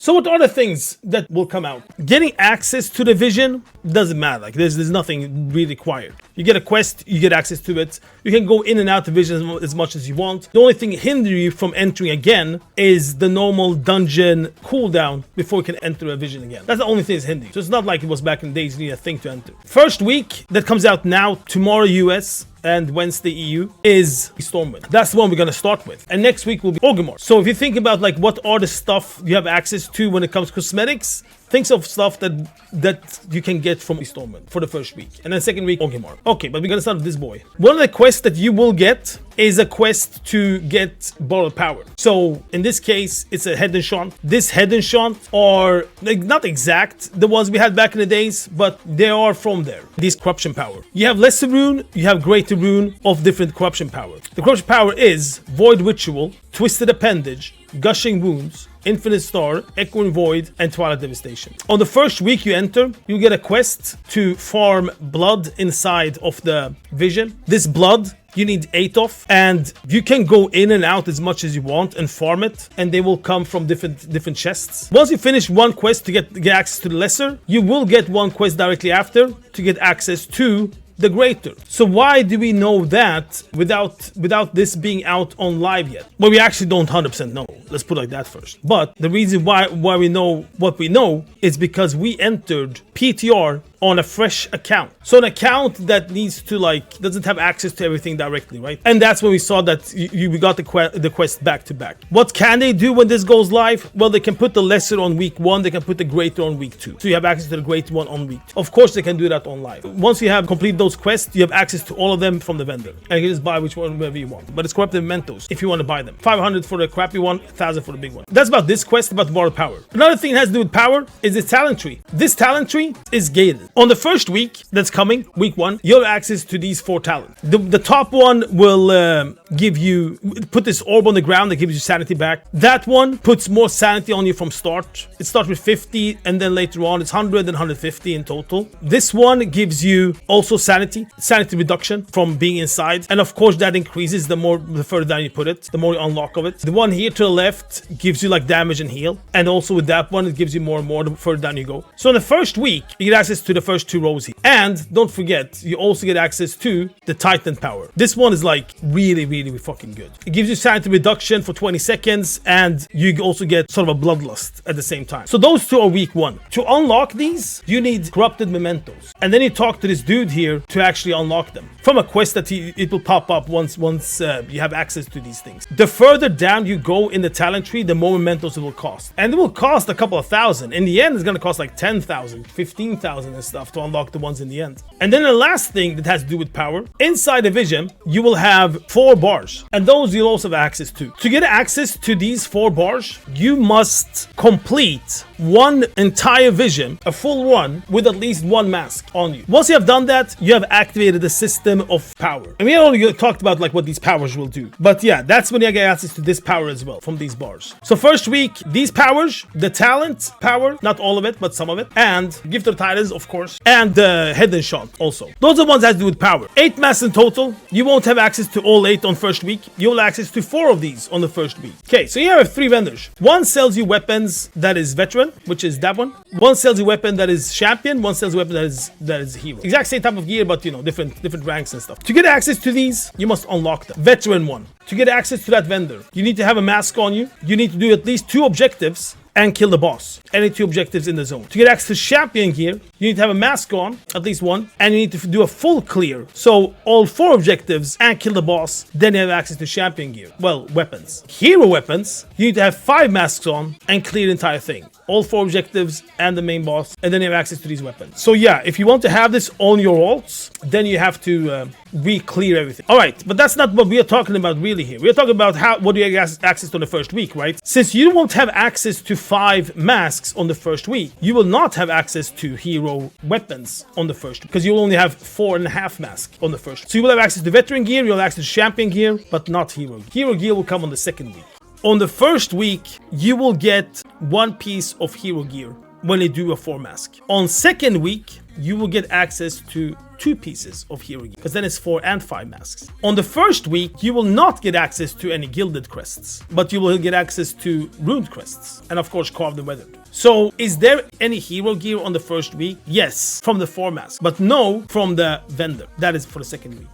So what are the things that will come out? Getting access to the vision doesn't matter. Like there's nothing really required. You get a quest, you get access to it. You can go in and out of vision as much as you want. The only thing hindering you from entering again is the normal dungeon cooldown before you can enter a vision again. That's the only thing that's hindering. So it's not like it was back in the days you need a thing to enter. First week that comes out now, tomorrow US, and Wednesday EU is Stormwind. That's the one we're gonna start with. And next week will be Orgrimmar. So if you think about like what are the stuff you have access to when it comes to cosmetics, think of stuff that you can get from Stormwind for the first week. And then second week, Orgrimmar. Okay, but we're gonna start with this boy. One of the quests that you will get is a quest to get borrowed power. So in this case, it's a head enchant. This head enchant are like, not exact the ones we had back in the days, but they are from there. These corruption power. You have lesser rune, you have greater rune of different corruption power. The corruption power is Void Ritual, Twisted Appendage, Gushing Wounds, Infinite Star, Echoing Void, and Twilight Devastation. On the first week you enter, you get a quest to farm blood inside of the vision. This blood you need 8 of, and you can go in and out as much as you want and farm it, and they will come from different chests. Once you finish one quest to get access to the lesser, you will get one quest directly after to get access to the greater. So why do we know that without this being out on live yet? Well, we actually don't 100% know. Let's put it like that first. But the reason why we know what we know is because we entered PTR on a fresh account. So an account that needs to doesn't have access to everything directly, right? And that's when we saw that we got the quest back to back. What can they do when this goes live? Well, they can put the lesser on week 1, they can put the greater on week 2. So you have access to the greater one on week 2. Of course, they can do that on live. Once you have completed those quests, you have access to all of them from the vendor. And you can just buy which one, whatever you want. But it's corrupted mementos if you want to buy them. 500 for the crappy one, 1,000 for the big one. That's about this quest, about borrowed power. Another thing that has to do with power is the talent tree. This talent tree is gated. On the first week that's coming, week 1, you'll have access to these 4 talents. The top one will give you, put this orb on the ground that gives you sanity back. That one puts more sanity on you from start. It starts with 50 and then later on it's 100 and 150 in total. This one gives you also sanity reduction from being inside. And of course that increases the further down you put it, the more you unlock of it. The one here to the left gives you like damage and heal. And also with that one, it gives you more and more the further down you go. So in the first week, you get access to the first 2 rows here. And don't forget, you also get access to the Titan power. This one is like really fucking good. It gives you sanity reduction for 20 seconds and you also get sort of a bloodlust at the same time. So those 2 are week 1. To unlock these, you need corrupted mementos. And then you talk to this dude here to actually unlock them. From a quest that it will pop up once you have access to these things. The further down you go in the talent tree, the more mementos it will cost. And it will cost a couple of thousand. In the end, it's going to cost like 10,000, 15,000 and stuff to unlock the ones in the end. And then the last thing that has to do with power, inside the vision, you will have 4 bars. And those you'll also have access to. To get access to these 4 bars, you must complete one entire vision, a full one, with at least 1 mask on you. Once you have done that, you have activated the system of power. And we already talked about like what these powers will do. But yeah, that's when you get access to this power as well from these bars. So first week, these powers, the talent power, not all of it, but some of it, and Gift of Titans, of course, and the head enchant also. Those are the ones that have to do with power. 8 masks in total. You won't have access to all 8 on first week. You'll have access to 4 of these on the first week. Okay, so you have 3 vendors. One sells you weapons that is veteran, which is that one. One sells you weapon that is champion. One sells you weapon that is hero. Exact same type of gear, but you know, different ranks and stuff. To get access to these, you must unlock them. Veteran one. To get access to that vendor, you need to have a mask on you. You need to do at least 2 objectives and kill the boss. Any 2 objectives in the zone. To get access to champion gear, you need to have a mask on, at least 1, and you need to do a full clear. So all 4 objectives and kill the boss, then you have access to champion gear. Well, weapons. Hero weapons, you need to have 5 masks on and clear the entire thing. All 4 objectives and the main boss, and then you have access to these weapons. So yeah, if you want to have this on your alts, then you have to re-clear everything. Alright, but that's not what we are talking about really here. We are talking about what do you have access to on the first week, right? Since you won't have access to 5 masks on the first week, you will not have access to hero weapons on the first week, because you will only have 4.5 masks on the first week. So you will have access to veteran gear, you'll have access to champion gear, but not hero gear. Hero gear will come on the second week. On the first week, you will get 1 piece of hero gear when you do a 4 mask. On second week, you will get access to 2 pieces of hero gear, because then it's 4 and 5 masks. On the first week, you will not get access to any gilded crests, but you will get access to runed crests, and of course carved and weathered. So is there any hero gear on the first week? Yes, from the 4 masks, but no from the vendor. That is for the second week.